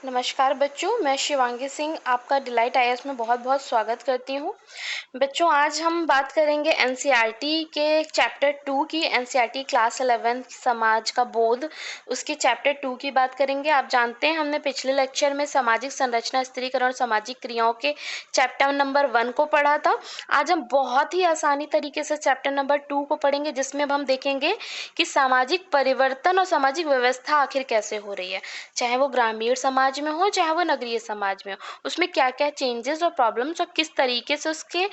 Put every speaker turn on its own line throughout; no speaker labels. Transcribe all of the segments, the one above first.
नमस्कार बच्चों, मैं शिवांगी सिंह आपका डिलाइट आईएएस में बहुत बहुत स्वागत करती हूँ। बच्चों, आज हम बात करेंगे एनसीईआरटी के चैप्टर 2 की। एनसीईआरटी क्लास 11 समाज का बोध, उसके चैप्टर 2 की बात करेंगे। आप जानते हैं हमने पिछले लेक्चर में सामाजिक संरचना, स्त्रीकरण और सामाजिक क्रियाओं के चैप्टर नंबर 1 को पढ़ा था। आज हम बहुत ही आसानी तरीके से चैप्टर नंबर 2 को पढ़ेंगे, जिसमें अब हम देखेंगे कि सामाजिक परिवर्तन और सामाजिक व्यवस्था आखिर कैसे हो रही है, चाहे वो ग्रामीण समाज में हो चाहे वो नगरीय समाज में हो। उसमें क्या क्या चेंजेस और प्रॉब्लम्स और किस तरीके से उसके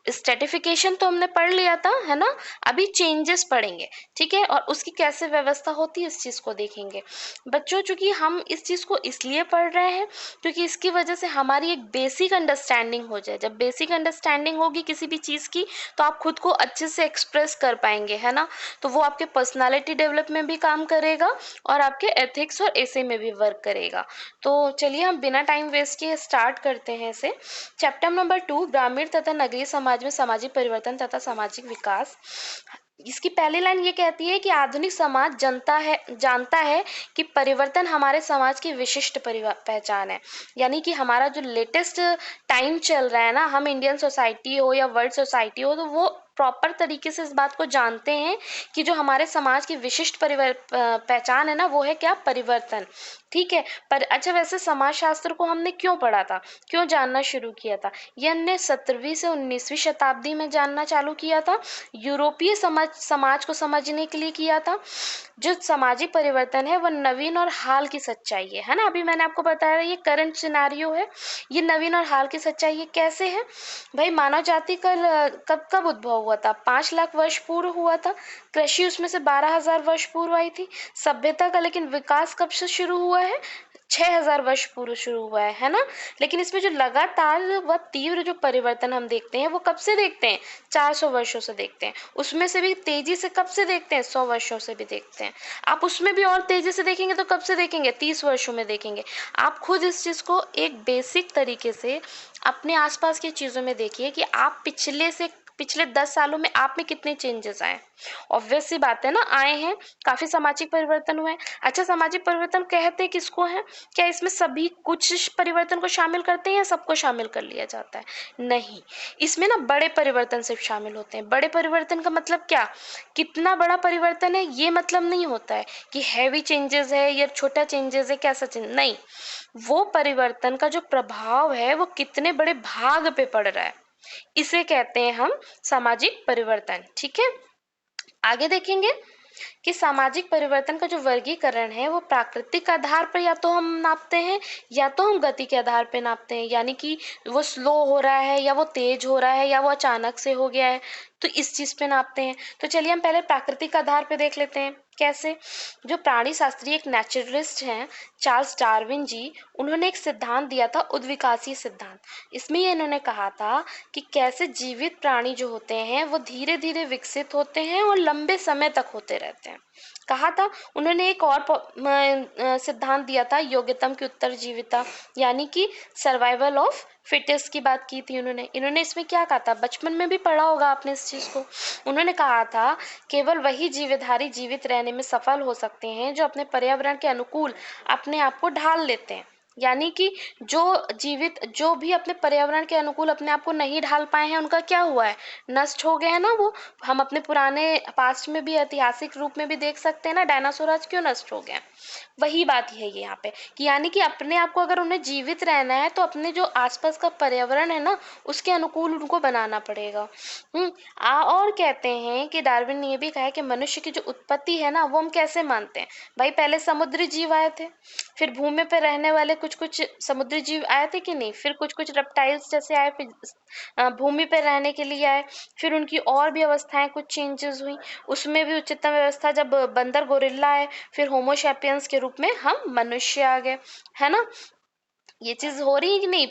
स्ट्रेटिफिकेशन तो हमने पढ़ लिया था, है ना। अभी चेंजेस पढ़ेंगे, ठीक है, और उसकी कैसे व्यवस्था होती है इस चीज को देखेंगे। बच्चों, चूंकि हम इस चीज को इसलिए पढ़ रहे हैं क्योंकि इसकी वजह से हमारी एक बेसिक अंडरस्टैंडिंग हो जाए। जब बेसिक अंडरस्टैंडिंग होगी किसी भी चीज की, तो आप खुद को अच्छे से एक्सप्रेस कर पाएंगे, है ना। तो वो आपके पर्सनालिटी डेवलप में भी काम करेगा और आपके एथिक्स और ऐसे में भी वर्क करेगा। तो चलिए हम बिना टाइम वेस्ट किए स्टार्ट करते हैं इसे। चैप्टर नंबर 2, ग्रामीण तथा नगरीय समाज में सामाजिक परिवर्तन तथा सामाजिक विकास। इसकी पहली लाइन ये कहती है कि आधुनिक समाज जानता है कि परिवर्तन हमारे समाज की विशिष्ट पहचान है। यानी कि हमारा जो लेटेस्ट टाइम चल रहा है ना, हम इंडियन सोसाइटी हो या वर्ल्ड सोसाइटी हो, तो वो प्रॉपर तरीके से इस बात को जानते हैं कि जो हमारे समाज की विशिष्ट पहचान है ना, वो है क्या? परिवर्तन। ठीक है। पर अच्छा, वैसे समाजशास्त्र को हमने क्यों पढ़ा था, क्यों जानना शुरू किया था? ये हमने 17वीं से 19वीं शताब्दी में जानना चालू किया था। यूरोपीय समाज को समझने के लिए किया था। जो सामाजिक परिवर्तन है वो नवीन और हाल की सच्चाई है ना। अभी मैंने आपको बताया ये करंट सिनेरियो है, ये नवीन और हाल की सच्चाई है। कैसे है भाई? मानव जाति कब कब उद्भव हुआ था? 5 लाख वर्ष पूर्व हुआ था। कृषि उसमें से 12,000 वर्ष पूर्व आई थी। सभ्यता का लेकिन विकास कब से शुरू हुआ है? 6,000 वर्ष पूर्व शुरू हुआ है ना। लेकिन इसमें जो लगातार व तीव्र जो परिवर्तन हम देखते हैं वो कब से देखते हैं? 400 वर्षों से देखते हैं। उसमें से भी तेजी से कब से देखते हैं? 100 वर्षों से भी देखते हैं। आप उसमें भी और तेजी से देखेंगे तो कब से देखेंगे? 30 वर्षों में देखेंगे। आप खुद इस चीज को एक बेसिक तरीके से अपने आसपास की चीजों में देखिए कि आप पिछले 10 सालों में आप में कितने चेंजेस आए। ऑब्वियस सी बात है ना, आए हैं। काफी सामाजिक परिवर्तन हुए हैं। अच्छा, सामाजिक परिवर्तन कहते किसको है? क्या इसमें सभी कुछ परिवर्तन को शामिल करते हैं या सबको शामिल कर लिया जाता है? नहीं, इसमें ना बड़े परिवर्तन सिर्फ शामिल होते हैं। बड़े परिवर्तन का मतलब क्या? कितना बड़ा परिवर्तन है ये मतलब नहीं होता है कि हैवी चेंजेस है या छोटा चेंजेस है, कैसा चेंज नहीं। वो परिवर्तन का जो प्रभाव है वो कितने बड़े भाग पे पड़ रहा है, इसे कहते हैं हम सामाजिक परिवर्तन। ठीक है, आगे देखेंगे कि सामाजिक परिवर्तन का जो वर्गीकरण है वो प्राकृतिक आधार पर या तो हम नापते हैं या तो हम गति के आधार पर नापते हैं। यानी कि वो स्लो हो रहा है या वो तेज हो रहा है या वो अचानक से हो गया है, तो इस चीज पे नापते हैं। तो चलिए हम पहले प्राकृतिक आधार पे देख लेते हैं कैसे। जो प्राणी शास्त्री एक नेचुरलिस्ट हैं, चार्ल्स डार्विन जी, उन्होंने एक सिद्धांत दिया था, उद्विकासीय सिद्धांत। इसमें ये इन्होंने कहा था कि कैसे जीवित प्राणी जो होते हैं वो धीरे धीरे विकसित होते हैं और लंबे समय तक होते रहते हैं। कहा था उन्होंने एक और सिद्धांत दिया था, योग्यतम की उत्तरजीविता, यानी कि सर्वाइवल ऑफ फिटेस्ट की बात की थी उन्होंने। इन्होंने इसमें क्या कहा था? बचपन में भी पढ़ा होगा आपने इस चीज को। उन्होंने कहा था केवल वही जीवधारी जीवित रहने में सफल हो सकते हैं जो अपने पर्यावरण के अनुकूल अपने आप को ढाल लेते हैं। यानी कि जो भी अपने पर्यावरण के अनुकूल अपने आप को नहीं ढाल पाए हैं, उनका क्या हुआ है? नष्ट हो गए हैं ना वो। हम अपने पुराने पास्ट में भी ऐतिहासिक रूप में भी देख सकते हैं ना, डायनासोर आज क्यों नष्ट हो गए। वही बात है ये यहाँ पे कि यानी कि अपने आप को अगर उन्हें जीवित रहना है तो अपने जो आसपास का पर्यावरण है ना, उसके अनुकूल उनको बनाना पड़ेगा। और कहते हैं कि डार्विन ने ये भी कहा है कि मनुष्य की जो उत्पत्ति है ना, वो हम कैसे मानते हैं? भाई पहले समुद्री जीव आए थे, फिर भूमि पर रहने वाले कुछ कुछ समुद्री जीव आए थे कि नहीं, फिर कुछ कुछ रेप्टाइल्स जैसे आए, फिर भूमि पर रहने के लिए आए, फिर उनकी और भी अवस्थाएं कुछ चेंजेस हुई। उसमें भी उच्चतम व्यवस्था जब बंदर गोरिल्ला आए, फिर होमोसैपियंस के रूप में हम मनुष्य आ गए, है ना। ये चीज हो रही है कि नहीं?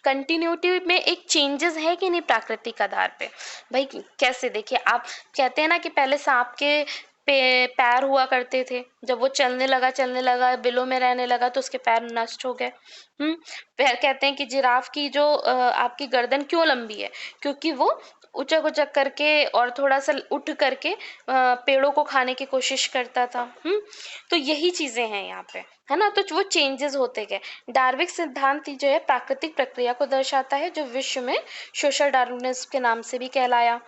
कंटिन्यूटी में एक चेंजेस है कि नहीं प्राकृतिक आधार पे? भाई कैसे, देखिए आप कहते हैं ना कि पहले सांप के पैर हुआ करते थे, जब वो चलने लगा बिलों में रहने लगा तो उसके पैर नष्ट हो गए। फिर कहते हैं कि जिराफ की जो आपकी गर्दन क्यों लंबी है? क्योंकि वो उचक उचक करके और थोड़ा सा उठ करके पेड़ों को खाने की कोशिश करता था। तो यही चीजें हैं यहाँ पे, है ना। तो वो चेंजेस होते गए। डार्विक सिद्धांत जो है प्राकृतिक प्रक्रिया को दर्शाता है, जो विश्व में सोशल डार्विनिज्म के नाम से भी कहलाया।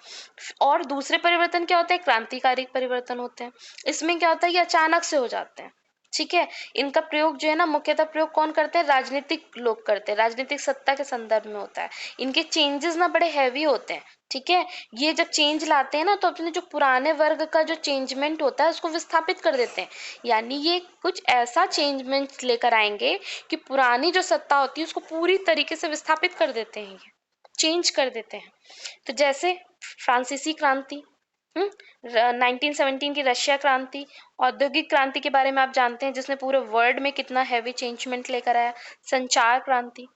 और दूसरे परिवर्तन क्या होते हैं? क्रांतिकारी परिवर्तन होते हैं। इसमें क्या होता है? ये अचानक से हो जाते हैं, ठीक है। इनका प्रयोग जो है ना, मुख्यतः प्रयोग कौन करते हैं? राजनीतिक लोग करते हैं, राजनीतिक सत्ता के संदर्भ में होता है। इनके चेंजेस ना बड़े हैवी होते हैं, ठीक है। ये जब चेंज लाते हैं ना, तो अपने जो पुराने वर्ग का जो चेंजमेंट होता है उसको विस्थापित कर देते हैं। यानी ये कुछ ऐसा चेंजमेंट लेकर आएंगे कि पुरानी जो सत्ता होती है उसको पूरी तरीके से विस्थापित कर देते हैं, ये चेंज कर देते हैं। तो जैसे फ्रांसीसी क्रांति, 1917 की रशिया क्रांति, औद्योगिक क्रांति के बारे में आप जानते हैं, जिसने पूरे वर्ल्ड में कितना हैवी चेंजमेंट लेकर आया। संचार क्रांति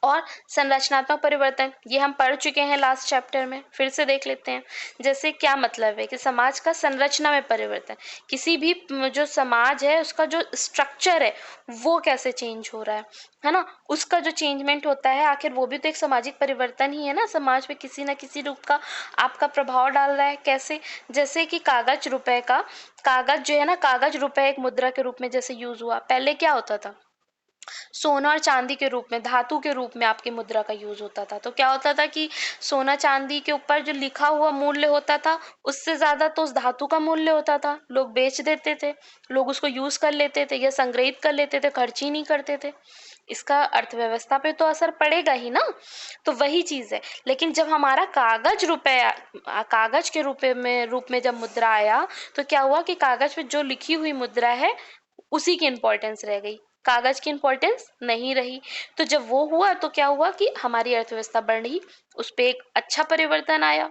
और संरचनात्मक परिवर्तन, ये हम पढ़ चुके हैं लास्ट चैप्टर में, फिर से देख लेते हैं। जैसे क्या मतलब है कि समाज का संरचना में परिवर्तन, किसी भी जो समाज है उसका जो स्ट्रक्चर है वो कैसे चेंज हो रहा है ना, उसका जो चेंजमेंट होता है, आखिर वो भी तो एक सामाजिक परिवर्तन ही है ना। समाज पे किसी ना किसी रूप का आपका प्रभाव डाल रहा है। कैसे? जैसे कि कागज रुपए का, कागज जो है ना, कागज रुपए एक मुद्रा के रूप में जैसे यूज हुआ। पहले क्या होता था? सोना और चांदी के रूप में, धातु के रूप में आपकी मुद्रा का यूज होता था। तो क्या होता था कि सोना चांदी के ऊपर जो लिखा हुआ मूल्य होता था उससे ज्यादा तो उस धातु का मूल्य होता था। लोग बेच देते थे, लोग उसको यूज कर लेते थे या संग्रहित कर लेते थे, खर्च ही नहीं करते थे। इसका अर्थव्यवस्था पे तो असर पड़ेगा ही ना। तो वही चीज है। लेकिन जब हमारा कागज रुपए, कागज के रूप में जब मुद्रा आया, तो क्या हुआ कि कागज पे जो लिखी हुई मुद्रा है उसी की इंपॉर्टेंस रह गई, कागज की इंपॉर्टेंस नहीं रही। तो जब वो हुआ तो क्या हुआ कि हमारी अर्थव्यवस्था बढ़ी, उस पर एक अच्छा परिवर्तन आया।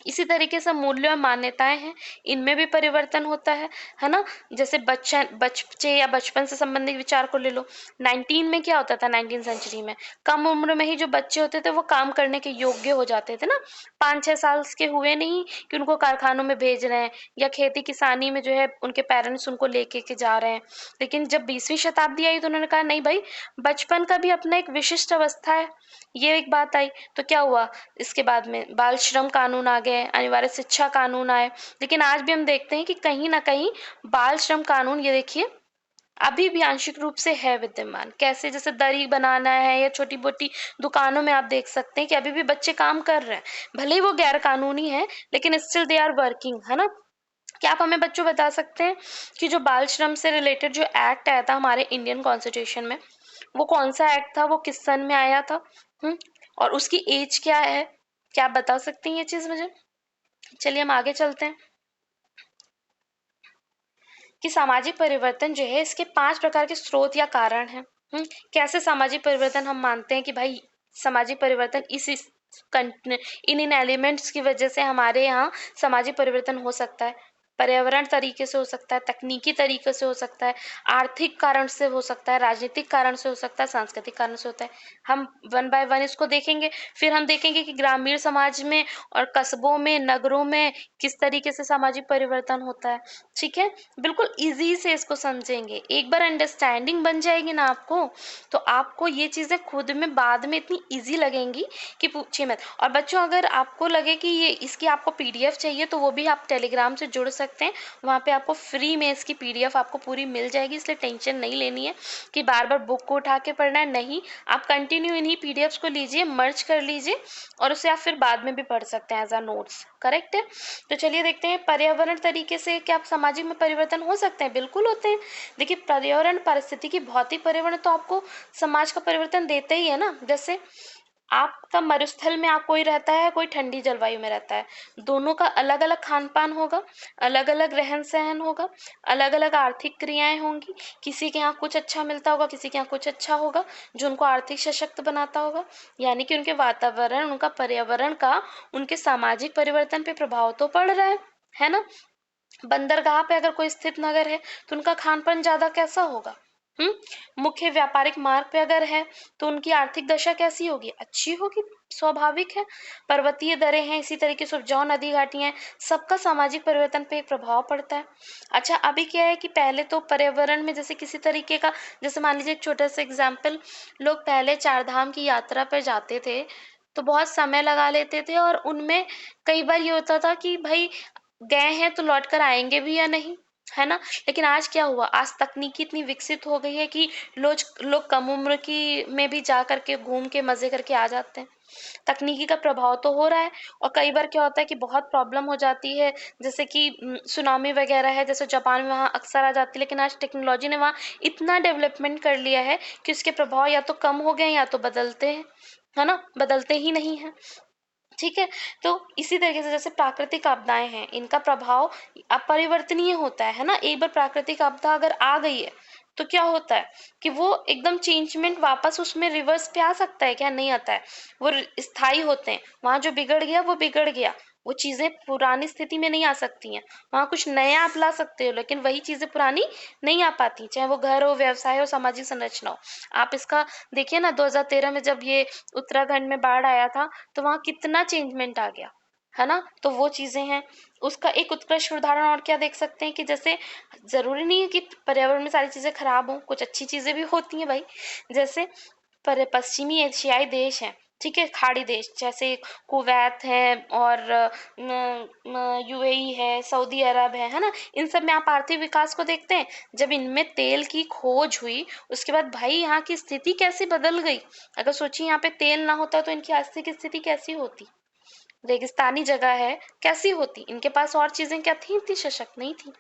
इसी तरीके से मूल्य और मान्यताएं हैं, इनमें भी परिवर्तन होता है ना। जैसे बच्चे या बचपन से संबंधित विचार को ले लो। 19 में क्या होता था? 19 सेंचुरी में कम उम्र में ही जो बच्चे होते थे वो काम करने के योग्य हो जाते थे ना। 5-6 साल के हुए नहीं कि उनको कारखानों में भेज रहे हैं या खेती किसानी में जो है उनके पेरेंट्स उनको लेके के जा रहे हैं। लेकिन जब 20वीं शताब्दी आई तो उन्होंने कहा नहीं भाई, बचपन का भी अपना एक विशिष्ट अवस्था है, ये एक बात आई। तो क्या हुआ? इसके बाद में बाल श्रम कानून आ गए, अनिवार्य शिक्षा कानून आए। लेकिन आज भी हम देखते हैं कि कहीं ना कहीं बाल श्रम कानून, ये देखिए, अभी भी आंशिक रूप से है विद्यमान। कैसे? जैसे दरी बनाना है या छोटी मोटी दुकानों में आप देख सकते हैं कि अभी भी बच्चे काम कर रहे हैं, भले ही वो गैर कानूनी है लेकिन स्टिल दे आर वर्किंग, है ना। क्या आप हमें बच्चों बता सकते हैं कि जो बाल श्रम से रिलेटेड जो एक्ट आया था हमारे इंडियन कॉन्स्टिट्यूशन में, वो कौन सा एक्ट था? वो किस सन में आया था? और उसकी एज क्या है? क्या आप बता सकते हैं ये चीज मुझे? चलिए हम आगे चलते हैं कि सामाजिक परिवर्तन जो है इसके 5 प्रकार के स्रोत या कारण हैं। कैसे सामाजिक परिवर्तन हम मानते हैं कि भाई सामाजिक परिवर्तन इन एलिमेंट्स की वजह से हमारे यहाँ सामाजिक परिवर्तन हो सकता है। पर्यावरण तरीके से हो सकता है, तकनीकी तरीके से हो सकता है, आर्थिक कारण से हो सकता है, राजनीतिक कारण से हो सकता है, सांस्कृतिक कारण से होता है। हम वन बाय वन इसको देखेंगे। फिर हम देखेंगे कि ग्रामीण समाज में और कस्बों में, नगरों में किस तरीके से सामाजिक परिवर्तन होता है, ठीक है। बिल्कुल इजी से इसको समझेंगे। एक बार अंडरस्टैंडिंग बन जाएगी ना आपको, तो आपको ये चीजें खुद में बाद में इतनी इजी लगेंगी कि पूछिए मत। और बच्चों, अगर आपको लगे कि ये इसकी आपको पीडीएफ चाहिए तो वो भी आप टेलीग्राम से जुड़ सकते हैं। वहाँ पे आपको फ्री में इसकी पीडीएफ आपको पूरी मिल जाएगी, इसलिए टेंशन नहीं लेनी है कि बार बार बुक को उठा के पढ़ना है। नहीं, आप कंटिन्यू इन्हीं पीडीएफ को लीजिए, मर्ज कर लीजिए और उसे आप फिर बाद में भी पढ़ सकते हैं एज अ नोट्स। करेक्ट है। तो चलिए देखते हैं पर्यावरण तरीके से क्या सामाजिक में परिवर्तन हो सकते हैं। बिल्कुल होते हैं। देखिए, पर्यावरण पारिस्थितिकी की भौतिक पर्यावरण तो आपको समाज का परिवर्तन देते ही है ना। जैसे आपका मरुस्थल में आप कोई रहता है, कोई ठंडी जलवायु में रहता है, दोनों का अलग अलग खान पान होगा, अलग अलग रहन सहन होगा, अलग अलग आर्थिक क्रियाएं होंगी। किसी के यहाँ कुछ अच्छा मिलता होगा, किसी के यहाँ कुछ अच्छा होगा जो उनको आर्थिक सशक्त बनाता होगा। यानी कि उनके वातावरण, उनका पर्यावरण का उनके सामाजिक परिवर्तन पे प्रभाव तो पड़ रहा है ना। बंदरगाह पे अगर कोई स्थित नगर है तो उनका खान पान ज्यादा कैसा होगा। मुख्य व्यापारिक मार्ग पे अगर है तो उनकी आर्थिक दशा कैसी होगी? अच्छी होगी, स्वाभाविक है। पर्वतीय दरें हैं, इसी तरीके से उपजाऊ नदी घाटियां हैं, सबका सामाजिक परिवर्तन पे एक प्रभाव पड़ता है। अच्छा, अभी क्या है कि पहले तो पर्यावरण में जैसे किसी तरीके का, जैसे मान लीजिए एक छोटा सा एग्जाम्पल, लोग पहले 4 धाम की यात्रा पर जाते थे तो बहुत समय लगा लेते थे और उनमें कई बार ये होता था कि भाई गए हैं तो लौट कर आएंगे भी या नहीं, है ना। लेकिन आज क्या हुआ, आज तकनीकी इतनी विकसित हो गई है कि लोग कम उम्र की में भी जा करके घूम के मजे करके आ जाते हैं। तकनीकी का प्रभाव तो हो रहा है, और कई बार क्या होता है कि बहुत प्रॉब्लम हो जाती है, जैसे कि सुनामी वगैरह है, जैसे जापान में वहाँ अक्सर आ जाती है। लेकिन आज टेक्नोलॉजी ने वहाँ इतना डेवलपमेंट कर लिया है कि उसके प्रभाव या तो कम हो गए या तो बदलते हैं, है ना, बदलते ही नहीं है। ठीक है। तो इसी तरीके से जैसे प्राकृतिक आपदाएं हैं, इनका प्रभाव अपरिवर्तनीय होता है ना। एक बार प्राकृतिक आपदा अगर आ गई है तो क्या होता है कि वो एकदम चेंजमेंट वापस उसमें रिवर्स पे आ सकता है क्या, नहीं आता है। वो स्थायी होते हैं, वहां जो बिगड़ गया वो बिगड़ गया, वो चीजें पुरानी स्थिति में नहीं आ सकती हैं। वहां कुछ नया आप ला सकते हो, लेकिन वही चीजें पुरानी नहीं आ पाती, चाहे वो घर हो, व्यवसाय हो, सामाजिक संरचना हो। आप इसका देखिए ना, 2013 में जब ये उत्तराखंड में बाढ़ आया था, तो वहां कितना चेंजमेंट आ गया, है ना। तो वो चीजें हैं। उसका एक उत्कृष्ट उदाहरण और क्या देख सकते हैं कि जैसे जरूरी नहीं है कि पर्यावरण में सारी चीजें खराब हों, कुछ अच्छी चीजें भी होती हैं भाई। जैसे पर पश्चिमी एशियाई देश हैं, ठीक है, खाड़ी देश, जैसे कुवैत है और यूएई है, सऊदी अरब है ना। इन सब में आप आर्थिक विकास को देखते हैं। जब इनमें तेल की खोज हुई, उसके बाद भाई यहाँ की स्थिति कैसे बदल गई। अगर सोचिए यहाँ पे तेल ना होता तो इनकी आर्थिक स्थिति कैसी होती, रेगिस्तानी जगह है, कैसी होती। इनके पास और चीजें क्या थी, इतनी सशक्त नहीं थी।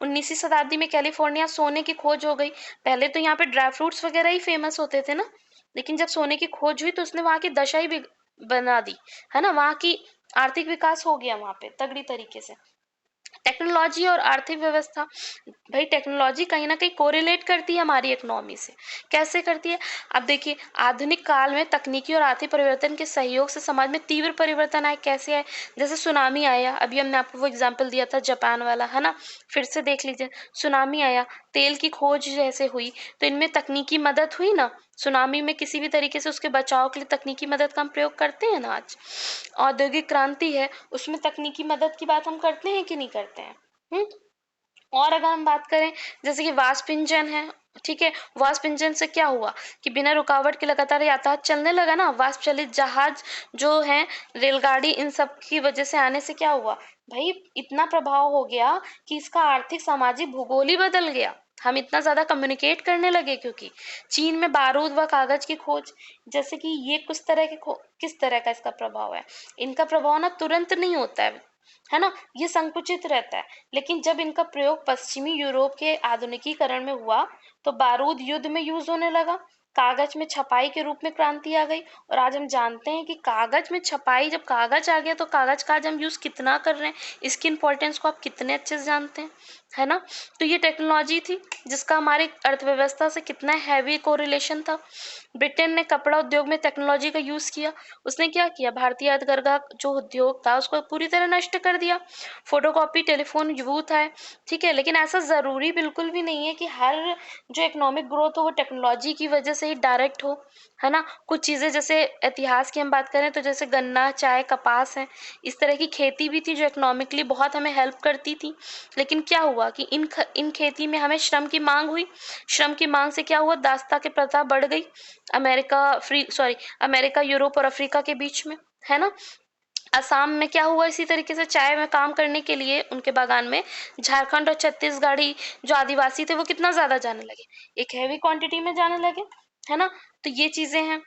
19वीं शताब्दी में कैलिफोर्निया सोने की खोज हो गई। पहले तो यहाँ पे ड्राई फ्रूट्स वगैरह ही फेमस होते थे ना, लेकिन जब सोने की खोज हुई तो उसने वहां की दशा ही बना दी, है ना। वहां की आर्थिक विकास हो गया वहां पे तगड़ी तरीके से। टेक्नोलॉजी और आर्थिक व्यवस्था, भाई टेक्नोलॉजी कहीं ना कहीं कोरिलेट करती है हमारी इकोनॉमी से। कैसे करती है, अब देखिए आधुनिक काल में तकनीकी और आर्थिक परिवर्तन के सहयोग से समाज में तीव्र परिवर्तन आए। कैसे आए, जैसे सुनामी आया, अभी हमने आपको वो एग्जाम्पल दिया था जापान वाला, है ना। फिर से देख लीजिए, सुनामी आया, तेल की खोज जैसे हुई, तो इनमें तकनीकी मदद हुई ना। सुनामी में किसी भी तरीके से उसके बचाव के लिए तकनीकी मदद का हम प्रयोग करते हैं ना आज। औद्योगिक क्रांति है, उसमें तकनीकी मदद की बात हम करते हैं कि नहीं करते हैं। और अगर हम बात करें जैसे कि वाष्प इंजन है, ठीक है, वाष्प इंजन से क्या हुआ कि बिना रुकावट के लगातार यातायात चलने लगा ना। वाष्प चलित जहाज जो है, रेलगाड़ी, इन सब की वजह से आने से क्या हुआ भाई, इतना प्रभाव हो गया कि इसका आर्थिक, सामाजिक, भूगोल ही बदल गया। हम इतना ज्यादा कम्युनिकेट करने लगे, क्योंकि चीन में बारूद व कागज की खोज, जैसे कि ये कुछ तरह के किस तरह का इसका प्रभाव है। इनका प्रभाव ना तुरंत नहीं होता है ना, ये संकुचित रहता है। लेकिन जब इनका प्रयोग पश्चिमी यूरोप के आधुनिकीकरण में हुआ, तो बारूद युद्ध में यूज होने लगा, कागज में छपाई के रूप में क्रांति आ गई। और आज हम जानते हैं कि कागज में छपाई, जब कागज आ गया तो कागज का आज हम यूज कितना कर रहे हैं, इसकी इंपॉर्टेंस को आप कितने अच्छे से जानते हैं, है ना। तो ये टेक्नोलॉजी थी जिसका हमारी अर्थव्यवस्था से कितना हैवी कोरिलेशन था। ब्रिटेन ने कपड़ा उद्योग में टेक्नोलॉजी का यूज किया। उसने क्या किया, भारतीय हथकरघा जो उद्योग था उसको पूरी तरह नष्ट कर दिया। फोटोकॉपी, टेलीफोन यूथ है, ठीक है, लेकिन ऐसा जरूरी बिल्कुल भी नहीं है कि हर जो इकोनॉमिक ग्रोथ हो वो टेक्नोलॉजी की वजह से ही डायरेक्ट हो, है ना। कुछ चीजें जैसे इतिहास की हम बात करें तो जैसे गन्ना, चाय, कपास है, इस तरह की खेती भी थी जो इकोनॉमिकली बहुत हमें हेल्प करती थी। लेकिन क्या हुआ कि इन खेती में हमें श्रम की मांग हुई। श्रम की मांग से क्या हुआ, दासता की प्रथा बढ़ गई। अमेरिका, यूरोप और अफ्रीका के बीच में, है ना। असम में क्या हुआ, इसी तरीके से चाय में काम करने के लिए उनके बागान में झारखंड और छत्तीसगढ़ी जो आदिवासी थे वो कितना ज्यादा जाने लगे, एक हैवी क्वांटिटी में जाने लगे, है ना। तो ये चीजें हैं।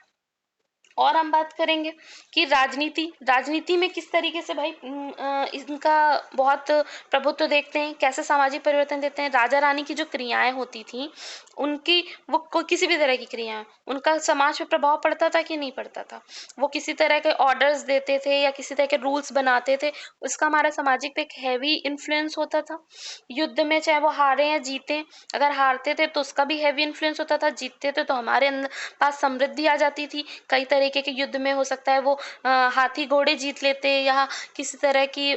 और हम बात करेंगे कि राजनीति में किस तरीके से भाई इनका बहुत प्रभुत्व देखते हैं, कैसे सामाजिक परिवर्तन देते हैं। राजा रानी की जो क्रियाएं होती थी, उनकी वो किसी भी तरह की क्रियाएं, उनका समाज पे प्रभाव पड़ता था कि नहीं पड़ता था। वो किसी तरह के ऑर्डर्स देते थे या किसी तरह के रूल्स बनाते थे, उसका हमारा सामाजिक पे एक हैवी इन्फ्लुएंस होता था। युद्ध में चाहे वो हारे या जीते, अगर हारते थे तो उसका भी हैवी इन्फ्लुएंस होता था, जीतते थे तो हमारे पास समृद्धि आ जाती थी। कई तरीके के युद्ध में हो सकता है वो हाथी घोड़े जीत लेते, या किसी तरह की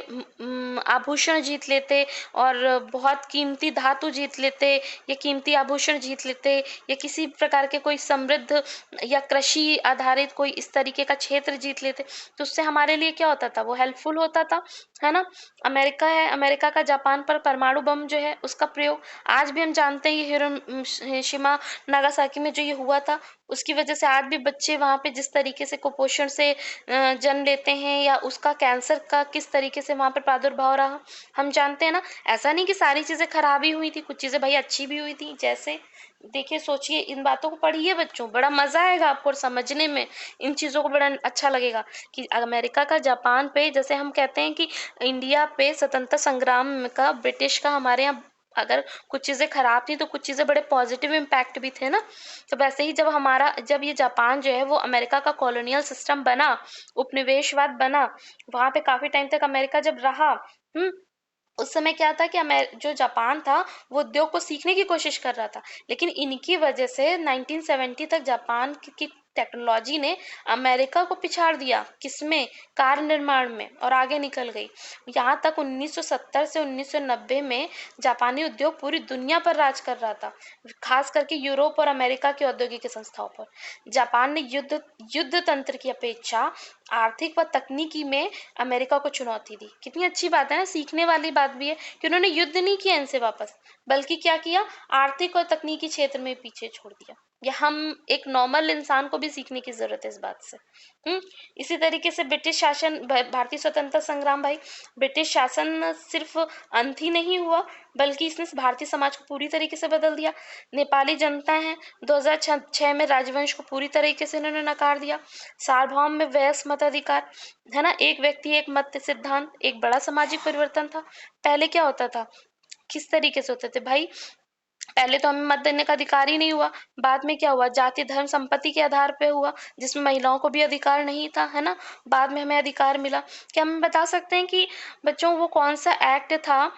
आभूषण जीत लेते, और बहुत कीमती धातु जीत लेते, या कीमती आभूषण जीत लेते, या किसी प्रकार के कोई समृद्ध या कृषि आधारित कोई इस तरीके का क्षेत्र जीत लेते। तो उससे हमारे लिए क्या होता था, वो हेल्पफुल होता था, है ना। अमेरिका है, अमेरिका का जापान पर परमाणु बम जो है उसका प्रयोग आज भी हम जानते हैं, ये हिरोशिमा नागासाकी में जो ये हुआ था, उसकी वजह से आज भी बच्चे वहां पे जिस तरीके से कुपोषण से जन्म लेते हैं, या उसका कैंसर का किस तरीके से वहाँ पर प्रादुर्भाव रहा, हम जानते हैं ना। ऐसा नहीं कि सारी चीज़ें खराब ही हुई थी, कुछ चीज़ें भाई अच्छी भी हुई थी। जैसे देखिए, सोचिए, इन बातों को पढ़िए बच्चों, बड़ा मजा आएगा आपको समझने में, इन चीज़ों को बड़ा अच्छा लगेगा कि अमेरिका का जापान पे, जैसे हम कहते हैं कि इंडिया पे स्वतंत्रता संग्राम का ब्रिटिश का हमारे यहाँ अगर कुछ चीज़ें खराब थी तो कुछ चीज़ें बड़े पॉजिटिव इम्पैक्ट भी थे ना। तो वैसे ही जब ये जापान जो है वो अमेरिका का कॉलोनियल सिस्टम बना, उपनिवेशवाद बना, वहां पे काफी टाइम तक अमेरिका जब रहा, उस समय क्या था कि जो जापान था वो उद्योग को सीखने की कोशिश कर रहा था, लेकिन इनकी वजह से 1970 तक जापान की टेक्नोलॉजी ने अमेरिका को पिछाड़ दिया, किसमें, कार निर्माण में, और आगे निकल गई। यहाँ तक 1970 से 1990 में जापानी उद्योग पूरी दुनिया पर राज कर रहा था, खास करके यूरोप और अमेरिका की औद्योगिक संस्थाओं पर। जापान ने युद्ध तंत्र की अपेक्षा आर्थिक व तकनीकी में अमेरिका को चुनौती दी। कितनी अच्छी बात है ना, सीखने वाली बात भी है कि उन्होंने युद्ध नहीं किया इनसे वापस, बल्कि क्या किया, आर्थिक और तकनीकी क्षेत्र में पीछे छोड़ दिया। या हम एक नॉर्मल इंसान को भी सीखने की जरूरत है इस बात से। इसी तरीके से ब्रिटिश शासन, भारतीय स्वतंत्रता संग्राम भाई, ब्रिटिश शासन सिर्फ अंत ही नहीं हुआ, बल्कि इसने भारतीय समाज को पूरी तरीके से बदल दिया। नेपाली जनता है 2006 में राजवंश को पूरी तरीके से इन्होंने नकार दिया। सार्वभौम में वयस्क मताधिकार, है ना, एक व्यक्ति एक मत सिद्धांत, एक बड़ा सामाजिक परिवर्तन था। पहले क्या होता था, किस तरीके से होते थे भाई, पहले तो हमें मत देने का अधिकार ही नहीं हुआ। बाद में क्या हुआ, जाति धर्म संपत्ति के आधार पे हुआ, जिसमें महिलाओं को भी अधिकार नहीं था, है ना। बाद में हमें अधिकार मिला। क्या हम बता सकते हैं कि बच्चों वो कौन सा एक्ट था,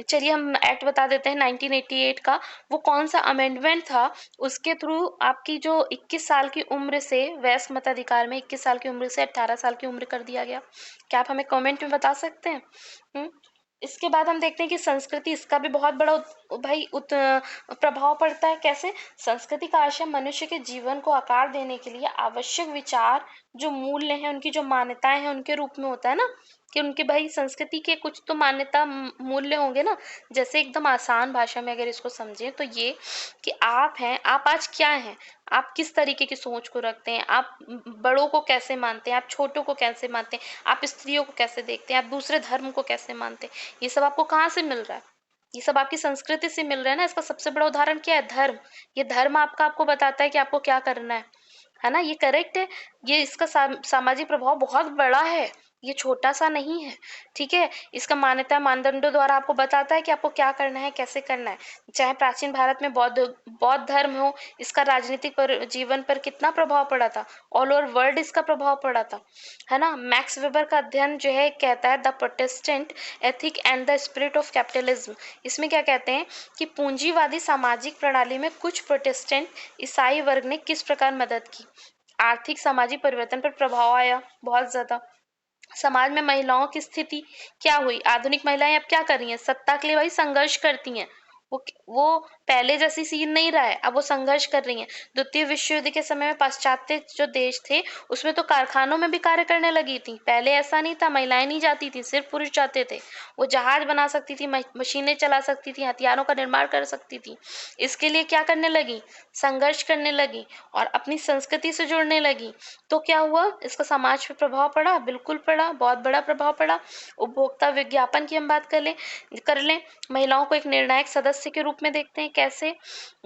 चलिए हम एक्ट बता देते हैं 1988 का, वो कौन सा अमेंडमेंट था, उसके थ्रू आपकी जो 21 साल की उम्र से, वयस्क मताधिकार में 21 साल की उम्र से 18 साल की उम्र कर दिया गया। क्या आप हमें कमेंट में बता सकते हैं? इसके बाद हम देखते हैं कि संस्कृति, इसका भी बहुत बड़ा प्रभाव पड़ता है। कैसे, संस्कृति का आशय मनुष्य के जीवन को आकार देने के लिए आवश्यक विचार, जो मूल्य हैं, उनकी जो मान्यताएं हैं, उनके रूप में होता है ना, कि उनके भाई संस्कृति के कुछ तो मान्यता मूल्य होंगे ना। जैसे एकदम आसान भाषा में अगर इसको समझें तो ये कि आप हैं, आप आज क्या हैं, आप किस तरीके की सोच को रखते हैं, आप बड़ों को कैसे मानते हैं, आप छोटों को कैसे मानते हैं, आप स्त्रियों को कैसे देखते हैं, आप दूसरे धर्म को कैसे मानते हैं, ये सब आपको कहाँ से मिल रहा है, ये सब आपकी संस्कृति से मिल रहा है ना। इसका सबसे बड़ा उदाहरण क्या है, धर्म। ये धर्म आपको बताता है कि आपको क्या करना है ना, ये करेक्ट है। ये इसका सामाजिक प्रभाव बहुत बड़ा है, ये छोटा सा नहीं है, ठीक है। इसका मान्यता मानदंडों द्वारा आपको बताता है कि आपको क्या करना है, कैसे करना है। चाहे प्राचीन भारत में बौद्ध धर्म हो, इसका राजनीतिक जीवन पर कितना प्रभाव पड़ा था, ऑल ओवर वर्ल्ड इसका प्रभाव पड़ा था, है ना। मैक्स वेबर का अध्ययन जो है कहता है the Protestant ethic and the spirit of capitalism. इसमें क्या कहते हैं कि पूंजीवादी सामाजिक प्रणाली में कुछ प्रोटेस्टेंट ईसाई वर्ग ने किस प्रकार मदद की, आर्थिक सामाजिक परिवर्तन पर प्रभाव आया बहुत ज्यादा। समाज में महिलाओं की स्थिति क्या हुई, आधुनिक महिलाएं अब क्या कर रही हैं, सत्ता के लिए भाई संघर्ष करती हैं। वो पहले जैसी सीन नहीं रहा है, अब वो संघर्ष कर रही हैं। द्वितीय विश्व युद्ध के समय में पाश्चात्य जो देश थे उसमें तो कारखानों में भी कार्य करने लगी थी। पहले ऐसा नहीं था, महिलाएं नहीं जाती थी, सिर्फ पुरुष जाते थे। वो जहाज बना सकती थी, मशीनें चला सकती थी, हथियारों का निर्माण कर सकती थी। इसके लिए क्या करने लगी, संघर्ष करने लगी और अपनी संस्कृति से जुड़ने लगी। तो क्या हुआ, इसका समाज पे प्रभाव पड़ा, बिल्कुल पड़ा, बहुत बड़ा प्रभाव पड़ा। उपभोक्ता विज्ञापन की हम बात कर लें, महिलाओं को एक निर्णायक सदस्य के रूप में देखते हैं। कैसे,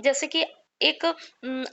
जैसे कि एक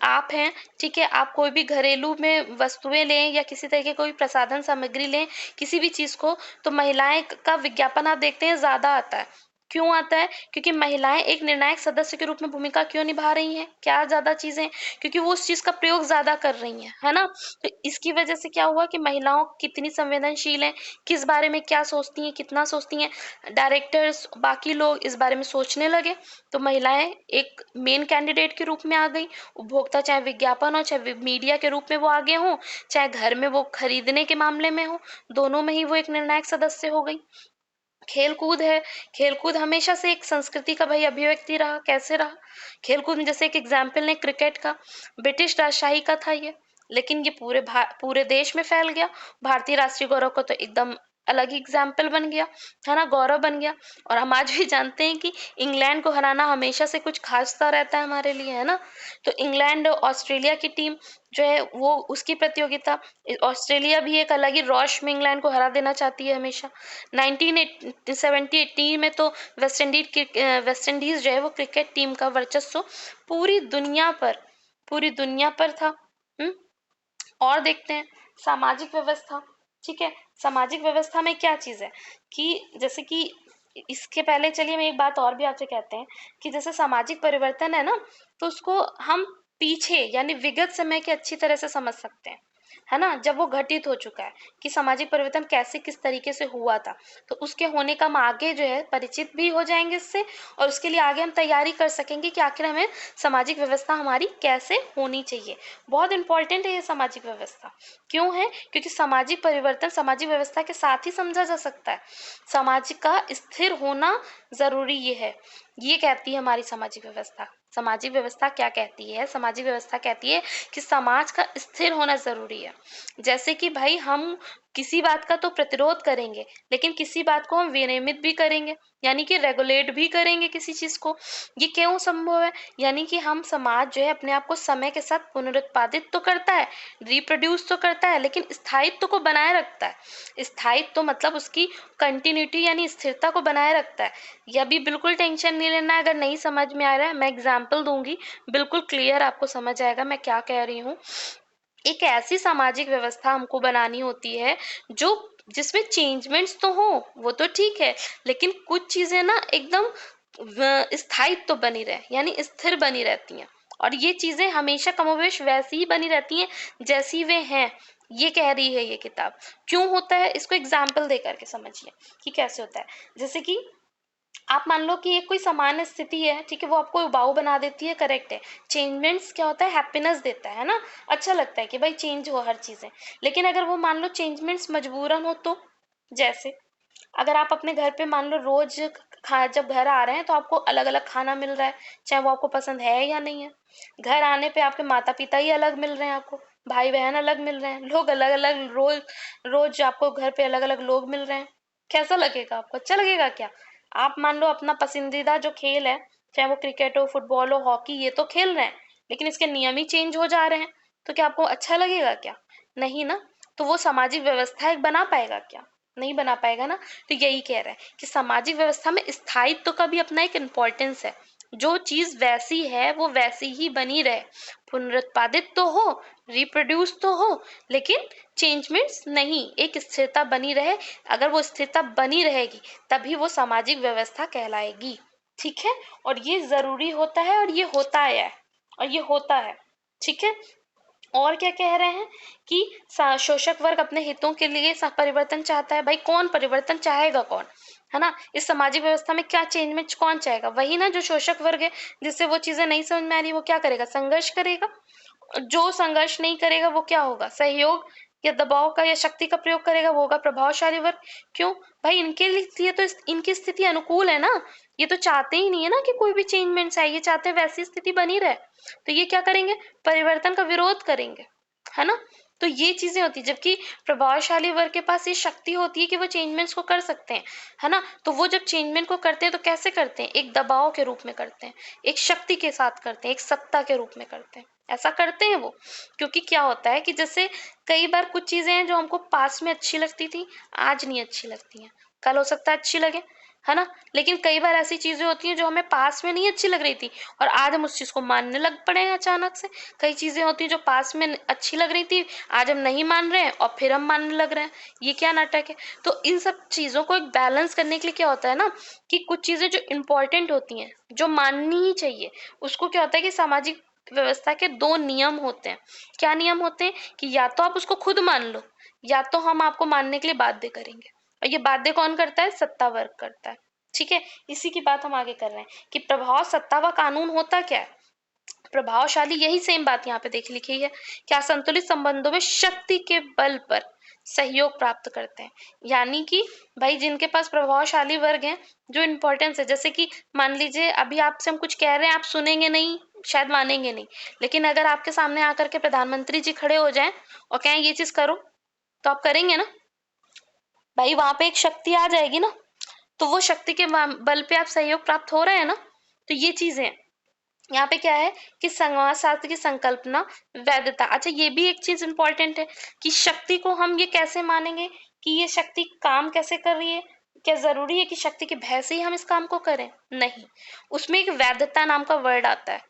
आप हैं, ठीक है, आप कोई भी घरेलू में वस्तुएं लें या किसी तरह की कोई प्रसाधन सामग्री लें, किसी भी चीज को, तो महिलाएं का विज्ञापन आप देखते हैं ज्यादा आता है। क्यों आता है, क्योंकि महिलाएं एक निर्णायक सदस्य के रूप में भूमिका क्यों निभा रही हैं, क्या ज्यादा चीजें, क्योंकि वो उस चीज का प्रयोग ज्यादा कर रही हैं, है ना। तो इसकी वजह से क्या हुआ कि महिलाओं कितनी संवेदनशील हैं, किस बारे में क्या सोचती हैं, कितना सोचती हैं, डायरेक्टर्स बाकी लोग इस बारे में सोचने लगे, तो महिलाएं एक मेन कैंडिडेट के रूप में आ गई। उपभोक्ता चाहे विज्ञापन हो, चाहे मीडिया के रूप में वो आगे हो, चाहे घर में वो खरीदने के मामले में हो, दोनों में ही वो एक निर्णायक सदस्य हो गई। खेलकूद है, खेलकूद हमेशा से एक संस्कृति का भाई अभिव्यक्ति रहा। कैसे रहा, खेलकूद में जैसे एक एग्जाम्पल ने क्रिकेट का, ब्रिटिश राजशाही का था ये, लेकिन ये पूरे देश में फैल गया। भारतीय राष्ट्रीय गौरव को तो एकदम अलग ही एग्जाम्पल बन गया, है ना, गौरव बन गया। और हम आज भी जानते हैं कि इंग्लैंड को हराना हमेशा से कुछ खासता रहता है हमारे लिए, है ना। तो इंग्लैंड ऑस्ट्रेलिया की टीम जो है वो उसकी प्रतियोगिता, ऑस्ट्रेलिया भी एक अलग ही रौश में इंग्लैंड को हरा देना चाहती है हमेशा। 1970-80 में तो वेस्ट इंडीज जो है वो क्रिकेट टीम का वर्चस्व पूरी दुनिया पर था। हम्म। और देखते हैं सामाजिक व्यवस्था। ठीक है, सामाजिक व्यवस्था में क्या चीज है कि जैसे कि इसके पहले चलिए मैं एक बात और भी आपसे कहते हैं कि जैसे सामाजिक परिवर्तन है ना, तो उसको हम पीछे यानी विगत समय के अच्छी तरह से समझ सकते हैं, है ना, जब वो घटित हो चुका है कि सामाजिक परिवर्तन कैसे किस तरीके से हुआ था। तो उसके होने का हम आगे जो है परिचित भी हो जाएंगे इससे, और उसके लिए आगे हम तैयारी कर सकेंगे कि आखिर हमें सामाजिक व्यवस्था हमारी कैसे होनी चाहिए। बहुत इंपॉर्टेंट है ये सामाजिक व्यवस्था। क्यों है? क्योंकि सामाजिक परिवर्तन सामाजिक व्यवस्था के साथ ही समझा जा सकता है। सामाजिक का स्थिर होना जरूरी ये है, ये कहती है हमारी सामाजिक व्यवस्था। सामाजिक व्यवस्था क्या कहती है? सामाजिक व्यवस्था कहती है कि समाज का स्थिर होना जरूरी है। जैसे कि भाई हम किसी बात का तो प्रतिरोध करेंगे, लेकिन किसी बात को हम विनियमित भी करेंगे, यानी कि रेगुलेट भी करेंगे किसी चीज को। ये क्यों संभव है? यानी कि हम समाज जो है अपने आप को समय के साथ पुनरुत्पादित तो करता है, रिप्रोड्यूस तो करता है, लेकिन स्थायित्व को बनाए रखता है। स्थायित्व तो मतलब उसकी कंटिन्यूटी यानी स्थिरता को बनाए रखता है। यह भी बिल्कुल टेंशन नहीं लेना है। अगर नहीं समझ में आ रहा है मैं एग्जाम्पल दूंगी, बिल्कुल क्लियर आपको समझ आएगा मैं क्या कह रही हूँ। एक ऐसी सामाजिक व्यवस्था हमको बनानी होती है जो जिसमें चेंजमेंट्स तो हो, वो तो ठीक है, लेकिन कुछ चीजें ना एकदम स्थायित्व तो बनी रहे यानी स्थिर बनी रहती हैं। और ये चीजें हमेशा कमोवेश वैसी ही बनी रहती हैं जैसी वे हैं, ये कह रही है ये किताब। क्यों होता है इसको एग्जाम्पल दे करके समझिए कि कैसे होता है। जैसे कि आप मान लो कि एक कोई सामान्य स्थिति है, ठीक है, वो आपको उबाऊ बना देती है, करेक्ट है। चेंजमेंट्स क्या होता है? हैप्पीनेस देता है ना, अच्छा लगता है कि भाई चेंज हो हर चीजें। लेकिन अगर वो मान लो चेंजमेंट्स मजबूरन हो तो, जैसे अगर आप अपने घर पे मान लो रोज जब घर आ रहे हैं तो आपको अलग अलग खाना मिल रहा है, चाहे वो आपको पसंद है या नहीं है। घर आने पे आपके माता पिता ही अलग मिल रहे हैं, आपको भाई बहन अलग मिल रहे हैं, लोग अलग अलग, रोज रोज आपको घर पे अलग अलग लोग मिल रहे हैं। कैसा लगेगा आपको? अच्छा लगेगा क्या? आप मान लो अपना पसंदीदा जो खेल है, चाहे वो क्रिकेट हो, फुटबॉल हो, हॉकी, ये तो खेल रहे हैं, लेकिन इसके नियम ही चेंज हो जा रहे हैं, तो क्या आपको अच्छा लगेगा क्या? नहीं ना। तो वो सामाजिक व्यवस्था एक बना पाएगा क्या? नहीं बना पाएगा ना। तो यही कह रहा है कि सामाजिक व्यवस्था में स्थायित्व का भी अपना एक इम्पोर्टेंस है। जो चीज वैसी है वो वैसी ही बनी रहे, पुनरुत्पादित तो हो, रिप्रोड्यूस तो हो, लेकिन चेंजमेंट्स नहीं, एक स्थिरता बनी रहे। अगर वो स्थिरता बनी रहेगी तभी वो सामाजिक व्यवस्था कहलाएगी। ठीक है, और ये जरूरी होता है और ये होता है और ये होता है। ठीक है, और क्या कह रहे हैं कि शोषक वर्ग अपने हितों के लिए परिवर्तन चाहता है। भाई कौन परिवर्तन चाहेगा? कौन, है ना? इस सामाजिक व्यवस्था में क्या चेंजमेंट कौन चाहेगा? वही ना जो शोषक वर्ग है, जिससे वो चीजें नहीं समझ में आ रही, वो क्या करेगा? संघर्ष करेगा। जो संघर्ष नहीं करेगा वो क्या होगा? सहयोग या दबाव का या शक्ति का प्रयोग करेगा, वो होगा प्रभावशाली वर्ग। क्यों? भाई इनके लिए तो इनकी स्थिति अनुकूल है ना, ये तो चाहते ही नहीं है ना कि कोई भी चेंजमेंट्स आए, ये चाहते हैं वैसी स्थिति बनी रहे। तो ये क्या करेंगे? परिवर्तन का विरोध करेंगे, है ना। तो ये चीजें होती है, जबकि प्रभावशाली वर्ग के पास ये शक्ति होती है कि वो चेंजमेंट्स को कर सकते हैं, है ना। तो वो जब चेंजमेंट को करते हैं तो कैसे करते हैं? एक दबाव के रूप में करते हैं, एक शक्ति के साथ करते हैं, एक सत्ता के रूप में करते हैं। ऐसा करते हैं वो, क्योंकि क्या होता है कि जैसे कई बार कुछ चीजें हैं जो हमको पास में अच्छी लगती थी, आज नहीं अच्छी लगती हैं, कल हो सकता है अच्छी लगे, है ना। लेकिन कई बार ऐसी चीजें होती हैं जो हमें पास में नहीं अच्छी लग रही थी और आज हम उस चीज को मानने लग पड़े हैं अचानक से। कई चीजें होती हैं जो पास में अच्छी लग रही थी, आज हम नहीं मान रहे हैं और फिर हम मानने लग रहे हैं। ये क्या नाटक है? तो इन सब चीजों को एक बैलेंस करने के लिए क्या होता है ना कि कुछ चीजें जो इंपॉर्टेंट होती हैं, जो माननी ही चाहिए, उसको क्या होता है कि सामाजिक व्यवस्था के दो नियम होते हैं। क्या नियम होते हैं? कि या तो आप उसको खुद मान लो, या तो हम आपको मानने के लिए बाध्य करेंगे। और ये बाध्य कौन करता है? सत्ता वर्ग करता है। ठीक है, इसी की बात हम आगे कर रहे हैं कि प्रभाव, सत्ता व कानून होता क्या है? प्रभावशाली, यही सेम बात यहाँ पे देख लिखी है, क्या संतुलित संबंधों में शक्ति के बल पर सहयोग प्राप्त करते हैं। यानी कि भाई जिनके पास प्रभावशाली वर्ग हैं, जो इंपॉर्टेंस है, जैसे कि मान लीजिए अभी आपसे हम कुछ कह रहे हैं, आप सुनेंगे नहीं, शायद मानेंगे नहीं, लेकिन अगर आपके सामने आकर के प्रधानमंत्री जी खड़े हो जाएं और कहें ये चीज करो, तो आप करेंगे ना? भाई वहां पे एक शक्ति आ जाएगी ना, तो वो शक्ति के बल पे आप सहयोग प्राप्त हो रहे हैं ना। तो ये चीजें हैं। यहाँ पे क्या है कि समाज शास्त्र की संकल्पना, वैधता। अच्छा ये भी एक चीज इंपॉर्टेंट है कि शक्ति को हम ये कैसे मानेंगे कि ये शक्ति काम कैसे कर रही है। क्या जरूरी है कि शक्ति के भय से ही हम इस काम को करें? नहीं, उसमें एक वैधता नाम का वर्ड आता है,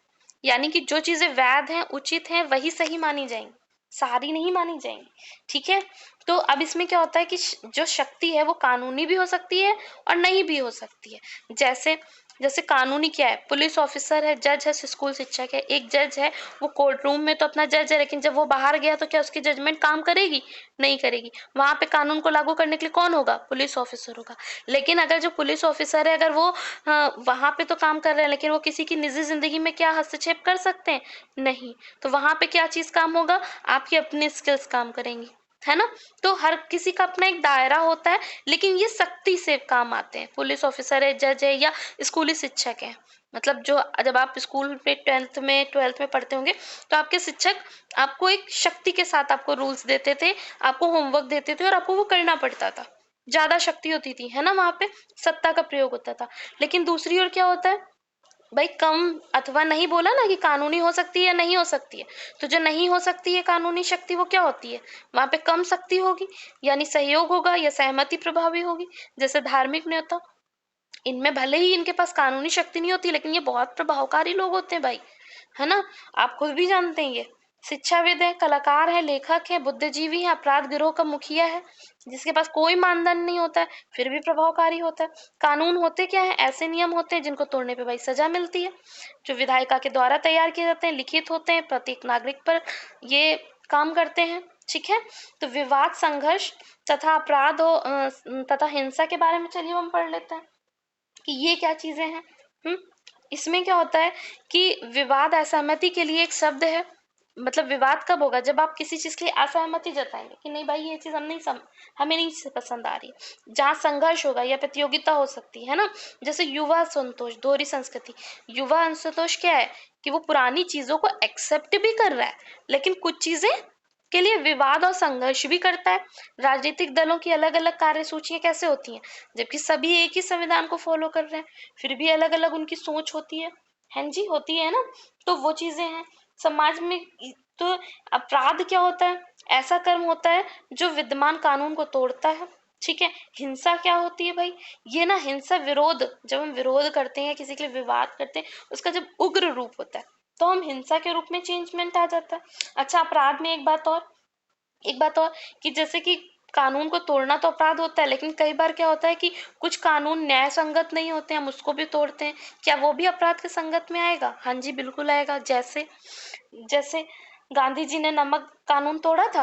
यानी कि जो चीजें वैध हैं, उचित हैं, वही सही मानी जाएंगी, सारी नहीं मानी जाएंगी। ठीक है। तो अब इसमें क्या होता है कि जो शक्ति है वो कानूनी भी हो सकती है और नहीं भी हो सकती है। जैसे जैसे कानूनी क्या है, पुलिस ऑफिसर है, जज है, स्कूल शिक्षक है। एक जज है, वो कोर्ट रूम में तो अपना जज है, लेकिन जब वो बाहर गया तो क्या उसकी जजमेंट काम करेगी? नहीं करेगी। वहां पे कानून को लागू करने के लिए कौन होगा? पुलिस ऑफिसर होगा। लेकिन अगर जो पुलिस ऑफिसर है, अगर वो वहां पे तो काम कर रहे हैं, लेकिन वो किसी की निजी जिंदगी में क्या हस्तक्षेप कर सकते हैं? नहीं। तो वहां पे क्या चीज काम होगा? आपकी अपनी स्किल्स काम करेंगी, है ना। तो हर किसी का अपना एक दायरा होता है, लेकिन ये सख्ती से काम आते हैं। पुलिस ऑफिसर है, जज है, या स्कूली शिक्षक है। मतलब जो जब आप स्कूल पे ट्वेल्थ में पढ़ते होंगे, तो आपके शिक्षक आपको एक शक्ति के साथ आपको रूल्स देते थे, आपको होमवर्क देते थे, और आपको वो करना पड़ता था। ज्यादा शक्ति होती थी, है ना, वहां पे सत्ता का प्रयोग होता था। लेकिन दूसरी ओर क्या होता है भाई, कम अथवा नहीं बोला ना कि कानूनी हो सकती है या नहीं हो सकती है। तो जो नहीं हो सकती है कानूनी शक्ति, वो क्या होती है? वहां पे कम शक्ति होगी, यानी सहयोग होगा या सहमति प्रभावी होगी। जैसे धार्मिक न्योता, इनमें भले ही इनके पास कानूनी शक्ति नहीं होती, लेकिन ये बहुत प्रभावकारी लोग होते हैं भाई, है ना। आप खुद भी जानते हैं ये। शिक्षाविद है, कलाकार है, लेखक है, बुद्धिजीवी है, अपराध गिरोह का मुखिया है, जिसके पास कोई मानदंड नहीं होता है, फिर भी प्रभावकारी होता है। कानून होते क्या है? ऐसे नियम होते हैं जिनको तोड़ने पे भाई सजा मिलती है, जो विधायिका के द्वारा तैयार किए जाते हैं, लिखित होते हैं, प्रत्येक नागरिक पर ये काम करते हैं। ठीक है। तो विवाद, संघर्ष तथा अपराध तथा हिंसा के बारे में चलिए हम पढ़ लेते हैं कि ये क्या चीजें हैं। इसमें क्या होता है कि विवाद असहमति के लिए एक शब्द है। मतलब विवाद कब होगा? जब आप किसी चीज के लिए असहमति जताएंगे कि नहीं भाई ये चीज हमें नहीं पसंद आ रही है। जहाँ संघर्ष होगा या प्रतियोगिता हो सकती है ना। जैसे युवा असंतोष, दोहरी संस्कृति। युवा असंतोष क्या है कि वो पुरानी चीजों को एक्सेप्ट भी कर रहा है, लेकिन कुछ चीजें के लिए विवाद और संघर्ष भी करता है। राजनीतिक दलों की अलग अलग कार्यसूचियां कैसे होती हैं, जबकि सभी एक ही संविधान को फॉलो कर रहे हैं, फिर भी अलग अलग उनकी सोच होती है। हैं जी, होती है ना। तो वो चीजें हैं समाज में। तो अपराध क्या होता है? ऐसा कर्म होता है जो विद्यमान कानून को तोड़ता है। ठीक है। हिंसा क्या होती है भाई? ये ना हिंसा विरोध, जब हम विरोध करते हैं, किसी के लिए विवाद करते हैं, उसका जब उग्र रूप होता है, तो हम हिंसा के रूप में चेंजमेंट आ जाता है। अच्छा, अपराध में एक बात और कि जैसे कि कानून को तोड़ना तो अपराध होता है, लेकिन कई बार क्या होता है कि कुछ कानून न्याय संगत नहीं होते, हम उसको भी तोड़ते हैं। क्या वो भी अपराध के संगत में आएगा? हाँ जी, बिल्कुल आएगा। जैसे जैसे गांधी जी ने नमक कानून तोड़ा था,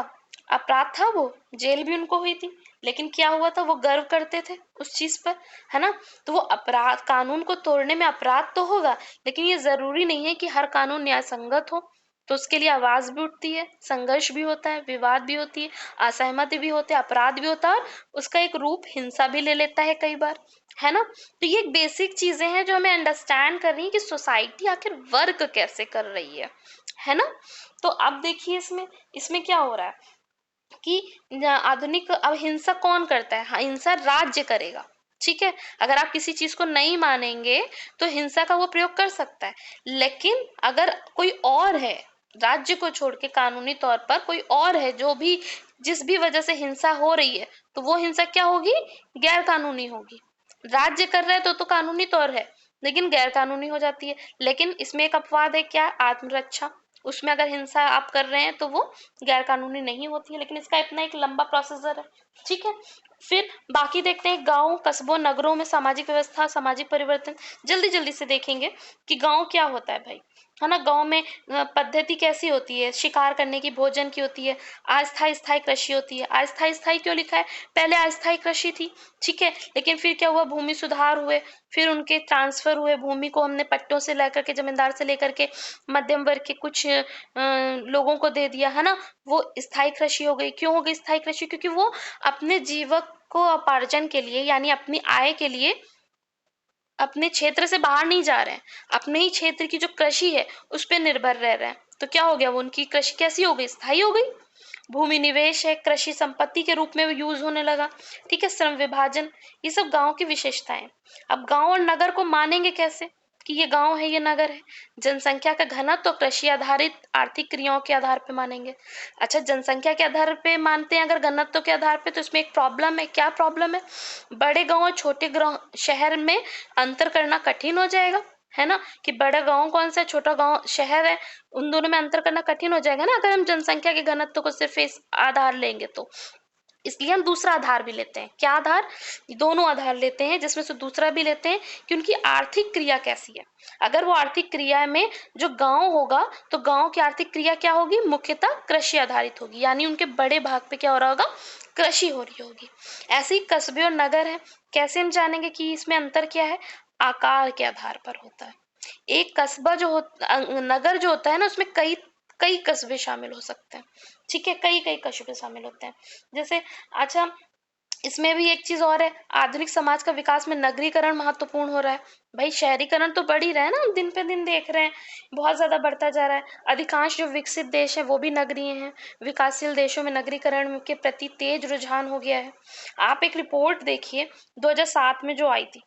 अपराध था वो, जेल भी उनको हुई थी, लेकिन क्या हुआ था? वो गर्व करते थे उस चीज पर, है ना। तो वो अपराध, कानून को तोड़ने में अपराध तो होगा, लेकिन ये जरूरी नहीं है कि हर कानून न्याय संगत हो। तो उसके लिए आवाज भी उठती है, संघर्ष भी होता है, विवाद भी होती है, असहमति भी होते हैं, अपराध भी होता है, और उसका एक रूप हिंसा भी ले लेता है कई बार, है ना। तो ये बेसिक चीजें हैं जो हमें अंडरस्टैंड कर रही है कि सोसाइटी आखिर वर्क कैसे कर रही है ना। तो अब देखिए इसमें इसमें क्या हो रहा है कि आधुनिक अब हिंसा कौन करता है? हाँ, हिंसा राज्य करेगा। ठीक है। अगर आप किसी चीज को नहीं मानेंगे तो हिंसा का वो प्रयोग कर सकता है, लेकिन अगर कोई और है, राज्य को छोड़ के कानूनी तौर पर कोई और है जो भी, जिस भी वजह से हिंसा हो रही है, तो वो हिंसा क्या होगी? गैर कानूनी होगी। राज्य कर रहा है तो कानूनी तौर है, लेकिन गैर कानूनी हो जाती है। लेकिन इसमें एक अपवाद है, क्या? आत्मरक्षा। उसमें अगर हिंसा आप कर रहे हैं तो वो गैर कानूनी नहीं होती है, लेकिन इसका इतना एक लंबा प्रोसीजर है। ठीक है। फिर बाकी देखते हैं गांव, कस्बों, नगरों में सामाजिक व्यवस्था, सामाजिक परिवर्तन। जल्दी जल्दी से देखेंगे कि गांव क्या होता है भाई, है ना। गांव में पद्धति कैसी होती है? शिकार करने की, भोजन की होती है। अस्थायी स्थायी कृषि होती है। अस्थायी स्थायी क्यों लिखा है? पहले अस्थायी कृषि थी, ठीक है, लेकिन फिर क्या हुआ? भूमि सुधार हुए, फिर उनके ट्रांसफर हुए। भूमि को हमने पट्टों से लेकर के, जमींदार से लेकर के मध्यम वर्ग के कुछ लोगों को दे दिया, है ना। वो स्थायी कृषि हो गई। क्यों हो गई स्थायी कृषि? क्योंकि वो अपने जीवक को उपार्जन के लिए, यानी अपनी आय के लिए अपने क्षेत्र से बाहर नहीं जा रहे हैं, अपने ही क्षेत्र की जो कृषि है उस पर निर्भर रह रहे हैं। तो क्या हो गया? वो उनकी कृषि कैसी हो गई? स्थायी हो गई। भूमि निवेश है, कृषि संपत्ति के रूप में यूज होने लगा, ठीक है, श्रम विभाजन, ये सब गांव की विशेषताएं। अब गांव और नगर को मानेंगे कैसे कि ये गांव है ये नगर है? जनसंख्या का घनत्व तो कृषि आधारित आर्थिक क्रियाओं के आधार पर मानेंगे। अच्छा, जनसंख्या के आधार पे मानते हैं अगर घनत्व के आधार पे, तो इसमें एक प्रॉब्लम है। क्या प्रॉब्लम है? बड़े गांव और छोटे शहर में अंतर करना कठिन हो जाएगा, है ना, कि बड़ा गांव कौन सा है, छोटा गांव शहर है, उन दोनों में अंतर करना कठिन हो जाएगा ना अगर हम जनसंख्या के घनत्व को सिर्फ इस आधार लेंगे तो। इसलिए हम दूसरा आधार भी लेते हैं। क्या आधार? दोनों आधार लेते हैं, जिसमें से दूसरा भी लेते हैं कि उनकी आर्थिक क्रिया कैसी है। अगर वो आर्थिक क्रिया में जो गांव होगा तो गांव की आर्थिक क्रिया क्या होगी? मुख्यतः कृषि आधारित होगी, यानी उनके बड़े भाग पे क्या हो रहा होगा? कृषि हो रही होगी। ऐसे ही कस्बे और नगर है। कैसे हम जानेंगे कि इसमें अंतर क्या है? आकार के आधार पर होता है। एक कस्बा जो नगर जो होता है ना, उसमें कई कई कस्बे शामिल हो सकते हैं, ठीक है, कई कई कस्बे शामिल होते हैं। जैसे अच्छा, इसमें भी एक चीज और है, आधुनिक समाज का विकास में नगरीकरण महत्वपूर्ण हो रहा है। भाई शहरीकरण तो बढ़ ही रहा है ना, हम दिन पे दिन देख रहे हैं, बहुत ज्यादा बढ़ता जा रहा है। अधिकांश जो विकसित देश है वो भी नगरीय हैं। विकासशील देशों में नगरीकरण के प्रति तेज रुझान हो गया है। आप एक रिपोर्ट देखिए 2007 में जो आई थी,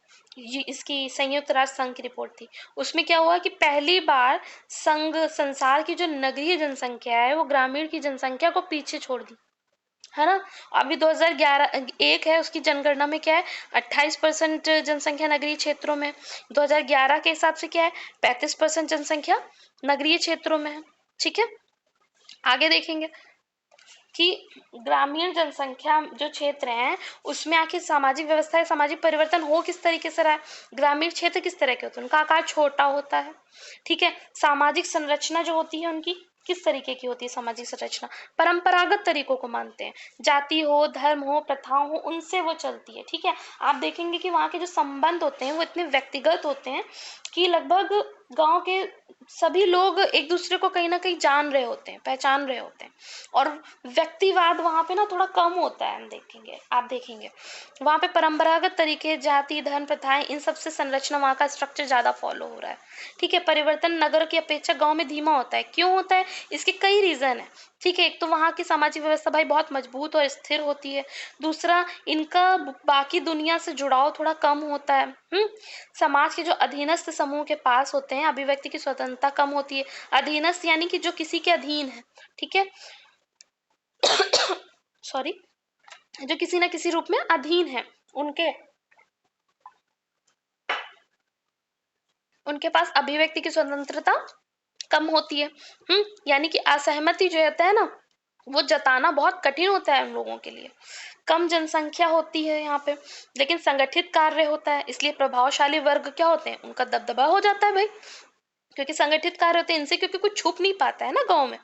इसकी संयुक्त राष्ट्र संघ की रिपोर्ट थी। उसमें क्या हुआ कि पहली बार संसार की जो नगरीय जनसंख्या है वो ग्रामीण की जनसंख्या को पीछे छोड़ दी, है ना। अभी 2011 एक है, उसकी जनगणना में क्या है, 28% जनसंख्या नगरीय क्षेत्रों में। 2011 के हिसाब से क्या है, 35% जनसंख्या नगरीय क्षेत्रों में है, ठीक है। आगे देखेंगे कि ग्रामीण जनसंख्या जो क्षेत्र हैं उसमें आखिर सामाजिक व्यवस्था, सामाजिक परिवर्तन हो किस तरीके से रहा है। ग्रामीण क्षेत्र किस तरह के होते हैं? उनका आकार छोटा होता है, ठीक है। सामाजिक संरचना जो होती है उनकी किस तरीके की होती है? सामाजिक संरचना परंपरागत तरीकों को मानते हैं, जाति हो, धर्म हो, प्रथाओं हो, उनसे वो चलती है, ठीक है। आप देखेंगे कि वहाँ के जो संबंध होते हैं वो इतने व्यक्तिगत होते हैं कि लगभग गांव के सभी लोग एक दूसरे को कहीं ना कहीं जान रहे होते हैं, पहचान रहे होते हैं। और व्यक्तिवाद वहां पे ना थोड़ा कम होता है, हम देखेंगे, आप देखेंगे वहां पे परंपरागत तरीके, जाति, धर्म, प्रथाएं, इन सब से संरचना, वहां का स्ट्रक्चर ज्यादा फॉलो हो रहा है, ठीक है। परिवर्तन नगर की अपेक्षा गांव में धीमा होता है। क्यों होता है? इसके कई रीजन है, ठीक है। एक तो वहां की सामाजिक व्यवस्था भाई बहुत मजबूत और स्थिर होती है। दूसरा, इनका बाकी दुनिया से जुड़ाव थोड़ा कम होता है। समाज के जो अधीनस्थ समूह के पास होते हैं, अभिव्यक्ति की स्वतंत्रता कम होती है। अधीनस्थ यानी कि जो किसी के अधीन है, ठीक है सॉरी, जो किसी ना किसी रूप में अधीन है, उनके पास अभिव्यक्ति की स्वतंत्रता कम होती है। यानी कि असहमति जो होता है ना, वो जताना बहुत कठिन होता है उन लोगों के लिए। कम जनसंख्या होती है यहाँ पे, लेकिन संगठित कार्य होता है, इसलिए प्रभावशाली वर्ग क्या होते हैं? उनका दबदबा हो जाता है भाई, क्योंकि संगठित कार्य होते हैं इनसे, क्योंकि कुछ छुप नहीं पाता है ना गांव में।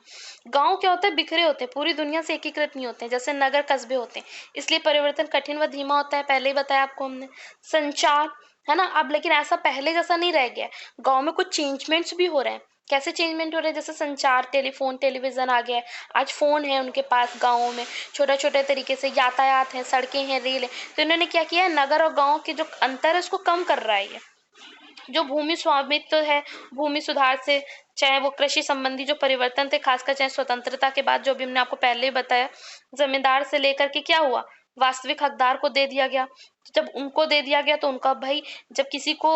गांव क्या होता है? बिखरे होते हैं, पूरी दुनिया से एकीकृत नहीं होते हैं जैसे नगर कस्बे होते हैं, इसलिए परिवर्तन कठिन व धीमा होता है। पहले ही बताया आपको हमने। संचार, है ना। अब लेकिन ऐसा पहले जैसा नहीं रह गया, गांव में कुछ चेंजमेंट्स भी हो रहे हैं। कैसे चेंजमेंट हो रहे हैं? जैसे संचार, टेलीफोन, टेलीविजन आ गया है, आज फोन है उनके पास गाँवों में, छोटे छोटे तरीके से यातायात है, सड़कें हैं, रेल है। तो इन्होंने क्या किया है, नगर और गाँव के जो अंतर है उसको कम कर रहा है ये। जो भूमि स्वामित्व है, भूमि सुधार से, चाहे वो कृषि संबंधी जो परिवर्तन थे, खासकर चाहे स्वतंत्रता के बाद, जो भी हमने आपको पहले ही बताया, जमींदार से लेकर के क्या हुआ, वास्तविक हकदार को दे दिया गया। जब उनको दे दिया गया तो उनका भाई, जब किसी को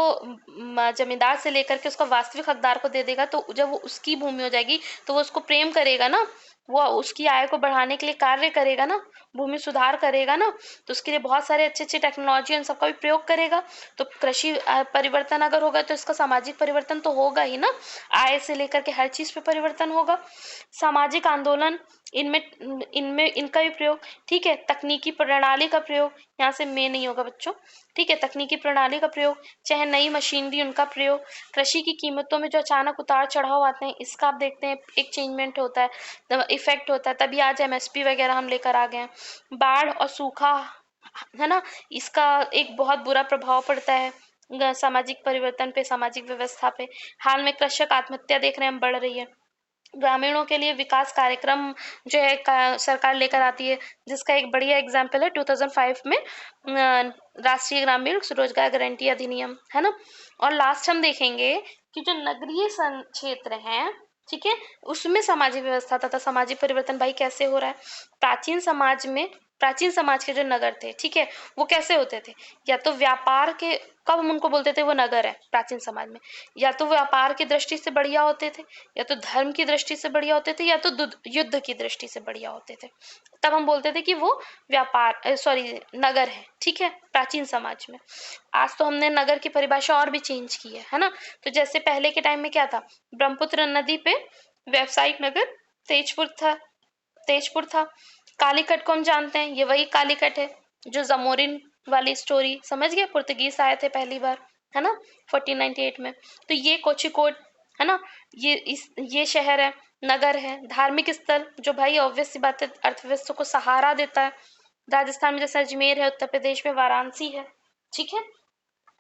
जमींदार से लेकर के उसका वास्तविक हकदार को दे देगा, तो जब वो उसकी भूमि हो जाएगी तो वो उसको प्रेम करेगा ना, वो उसकी आय को बढ़ाने के लिए कार्य करेगा ना, भूमि सुधार करेगा ना, तो उसके लिए बहुत सारे अच्छे अच्छे टेक्नोलॉजी उन सबका भी प्रयोग करेगा। तो कृषि परिवर्तन अगर होगा तो इसका सामाजिक परिवर्तन तो होगा ही ना, आय से लेकर के हर चीज पे परिवर्तन होगा। सामाजिक आंदोलन, इनमें इनमें इनका भी प्रयोग, ठीक है। तकनीकी प्रणाली का प्रयोग यहाँ से में नहीं होगा बच्चों, ठीक है। तकनीकी प्रणाली का प्रयोग, चाहे नई मशीनरी, उनका प्रयोग। कृषि की कीमतों में जो अचानक उतार चढ़ाव आते हैं, इसका आप देखते हैं एक चेंजमेंट होता है, इफेक्ट होता है, तभी आज एमएसपी वगैरह हम लेकर आ गए हैं। बाढ़ और सूखा, है ना, इसका एक बहुत बुरा प्रभाव पड़ता है सामाजिक परिवर्तन पे, सामाजिक व्यवस्था पे। हाल में कृषक आत्महत्या देख रहे हैं हम, बढ़ रही है। ग्रामीणों के लिए विकास कार्यक्रम जो है सरकार लेकर आती है, जिसका एक बढ़िया एग्जाम्पल है 2005 में राष्ट्रीय ग्रामीण रोजगार गारंटी अधिनियम, है ना। और लास्ट हम देखेंगे कि जो नगरीय क्षेत्र हैं, ठीक है, उसमें सामाजिक व्यवस्था तथा सामाजिक परिवर्तन भाई कैसे हो रहा है। प्राचीन समाज के जो नगर थे, ठीक है, वो कैसे होते थे, या तो व्यापार के, कब हम उनको बोलते थे वो नगर है प्राचीन समाज में, या तो व्यापार की दृष्टि से बढ़िया होते थे, या तो धर्म की दृष्टि से बढ़िया होते थे, या तो युद्ध की दृष्टि से बढ़िया होते थे। तब हम बोलते थे कि वो नगर है, ठीक है, प्राचीन समाज में। आज तो हमने नगर की परिभाषा और भी चेंज की है ना। तो जैसे पहले के टाइम में क्या था, ब्रह्मपुत्र नदी पे व्यावसायिक नगर तेजपुर था। कालीकट को हम जानते हैं, ये वही कालीकट है जो जमोरिन वाली स्टोरी, समझ गए, पुर्तगीज आए थे पहली बार, है ना, 1498 में। तो ये कोझिकोड है ना, ये शहर है, नगर है। धार्मिक स्थल जो भाई ऑब्वियस सी बात है, अर्थव्यवस्था को सहारा देता है। राजस्थान में जैसे अजमेर है, उत्तर प्रदेश में वाराणसी है, ठीक है।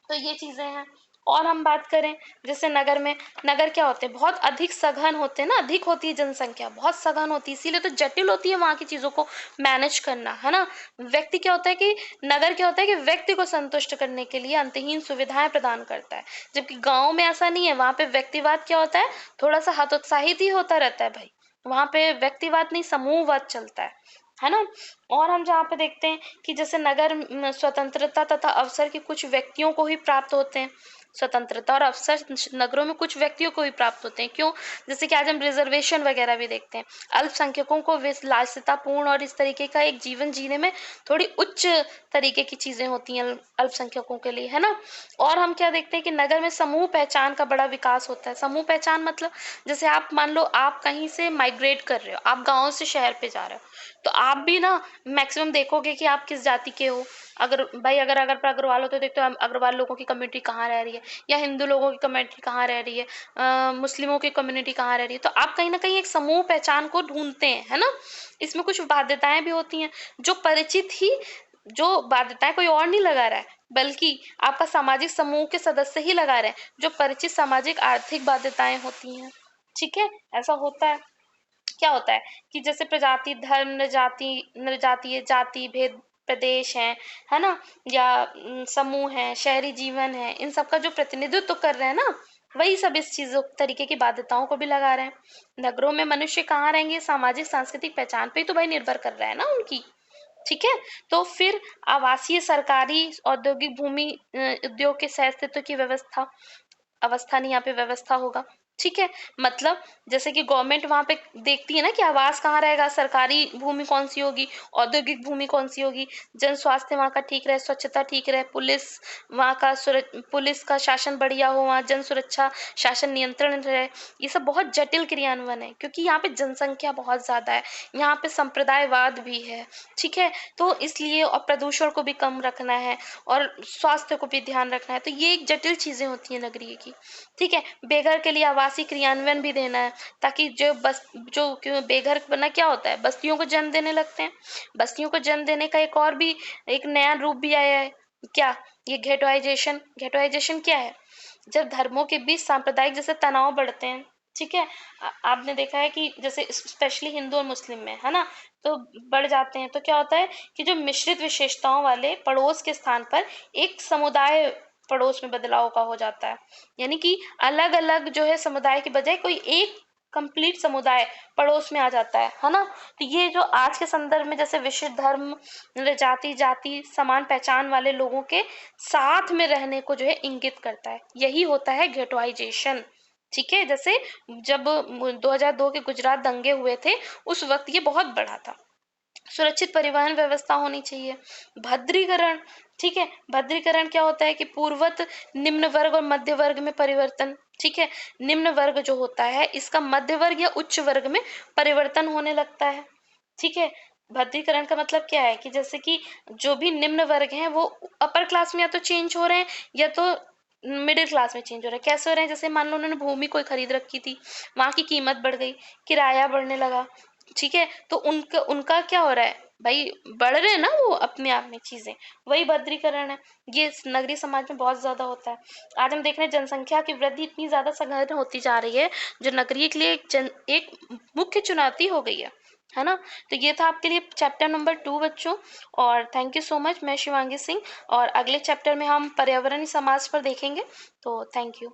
तो ये चीजें हैं। और हम बात करें जैसे नगर में, नगर क्या होते हैं, बहुत अधिक सघन होते हैं ना, अधिक होती है जनसंख्या, बहुत सघन होती है, इसीलिए तो जटिल होती है वहां की चीजों को मैनेज करना, है ना। व्यक्ति क्या होता है कि नगर क्या होता है कि व्यक्ति को संतुष्ट करने के लिए अंतहीन सुविधाएं प्रदान करता है, जबकि गाँव में ऐसा नहीं है। वहां पे व्यक्तिवाद क्या होता है, थोड़ा सा हतोत्साहित ही होता रहता है भाई। वहां पे व्यक्तिवाद नहीं, समूहवाद चलता है ना। और हम जहाँ पे देखते हैं कि जैसे नगर स्वतंत्रता तथा अवसर के कुछ व्यक्तियों को ही प्राप्त होते हैं। स्वतंत्रता और अवसर नगरों में कुछ व्यक्तियों को ही प्राप्त होते हैं। क्यों, जैसे कि आज हम रिजर्वेशन वगैरह भी देखते हैं। अल्पसंख्यकों को विलासितापूर्ण और इस तरीके का एक जीवन जीने में थोड़ी उच्च तरीके की चीजें होती हैं अल्पसंख्यकों के लिए, है ना। और हम क्या देखते हैं कि नगर में समूह पहचान का बड़ा विकास होता है। समूह पहचान मतलब जैसे आप मान लो आप कहीं से माइग्रेट कर रहे हो, आप गाँव से शहर पे जा रहे हो, तो आप भी ना मैक्सिमम देखोगे कि आप किस जाति के हो। अगर भाई अगर अगर अग्रवाल हो तो देखते हो अग्रवाल लोगों की कम्युनिटी कहाँ रह रही है, या हिंदू लोगों की कम्युनिटी कहाँ रह रही है, मुस्लिमों की कम्युनिटी कहाँ रह रही है। तो आप कहीं ना कहीं एक समूह पहचान को ढूंढते हैं, है ना। इसमें कुछ बाध्यताएं भी होती हैं, जो बाध्यताएं कोई और नहीं लगा रहा है, बल्कि आपका सामाजिक समूह के सदस्य ही लगा रहे हैं, जो परिचित सामाजिक आर्थिक बाध्यताएं होती हैं, ठीक है। ऐसा होता है। क्या होता है कि जैसे प्रजाति, धर्म, नृजातीय जाति भेद, प्रदेश है ना, या समूह है, शहरी जीवन है, इन सब का जो प्रतिनिधित्व कर रहे हैं ना, वही सब इस चीजों तरीके की बाध्यताओं को भी लगा रहे हैं। नगरों में मनुष्य कहाँ रहेंगे, सामाजिक सांस्कृतिक पहचान पे ही तो भाई निर्भर कर रहा है ना उनकी, ठीक है। तो फिर आवासीय, सरकारी, औद्योगिक भूमि, उद्योग के सह अस्तित्व की अवस्था नहीं, यहाँ पे व्यवस्था होगा, ठीक है। मतलब जैसे कि गवर्नमेंट वहां पे देखती है ना कि आवास कहाँ रहेगा, सरकारी भूमि कौन सी होगी, औद्योगिक भूमि कौन सी होगी, जन स्वास्थ्य वहां का ठीक रहे, स्वच्छता ठीक रहे, पुलिस का शासन बढ़िया हो, वहां जन सुरक्षा शासन नियंत्रण रहे। ये सब बहुत जटिल क्रियान्वयन है, क्योंकि यहाँ पे जनसंख्या बहुत ज्यादा है, यहाँ पे संप्रदायवाद भी है, ठीक है। तो इसलिए, और प्रदूषण को भी कम रखना है, और स्वास्थ्य को भी ध्यान रखना है। तो ये एक जटिल चीजें होती है नगरीय की, ठीक है। बेघर के लिए आवासीय क्रियान्वयन भी देना है, ताकि बेघर बना क्या होता है, बस्तियों को जन्म देने लगते हैं। बस्तियों को जन्म देने का एक नया रूप भी आया है, क्या, ये घेटोइजेशन क्या है, जब धर्मों के बीच सांप्रदायिक जैसे तनाव बढ़ते हैं, ठीक है। आपने देखा है कि जैसे स्पेशली हिंदू और मुस्लिम में, है ना, तो बढ़ जाते हैं। तो क्या होता है कि जो मिश्रित विशेषताओं वाले पड़ोस के स्थान पर एक समुदाय पड़ोस में बदलाव का हो जाता है, यानी कि अलग अलग जो है समुदाय के बजाय कोई एक कंप्लीट समुदाय पड़ोस में आ जाता है ना। तो ये जो आज के संदर्भ में जैसे विशिष्ट धर्म, जाति समान पहचान वाले लोगों के साथ में रहने को जो है इंगित करता है, यही होता है गेटोइजेशन, ठीक है। जैसे जब 2002 के गुजरात दंगे हुए थे, उस वक्त ये बहुत बड़ा था। सुरक्षित परिवहन व्यवस्था होनी चाहिए। भद्रीकरण, ठीक है। भद्रीकरण क्या होता है कि पूर्वत निम्न वर्ग और मध्य वर्ग में परिवर्तन, ठीक है। निम्न वर्ग जो होता है इसका मध्य वर्ग या उच्च वर्ग में परिवर्तन होने लगता है, ठीक है। भद्रीकरण का मतलब क्या है कि जैसे कि जो भी निम्न वर्ग हैं वो अपर क्लास में या तो चेंज हो रहे हैं, या तो मिडिल क्लास में चेंज हो रहे हैं। कैसे हो रहे हैं, जैसे मान लो उन्होंने भूमि कोई खरीद रखी थी, वहां की कीमत बढ़ गई, किराया बढ़ने लगा, ठीक है। तो उनका उनका क्या हो रहा है भाई, बढ़ रहे हैं ना वो अपने आप में चीजें, वही भद्रीकरण है। ये नगरीय समाज में बहुत ज्यादा होता है। आज हम देख रहे हैं जनसंख्या की वृद्धि इतनी ज्यादा सघन होती जा रही है, जो नगरीय के लिए एक मुख्य चुनौती हो गई है ना। तो ये था आपके लिए चैप्टर नंबर 2 बच्चों, और थैंक यू सो मच। मैं शिवांगी सिंह, और अगले चैप्टर में हम पर्यावरणीय समाज पर देखेंगे। तो थैंक यू।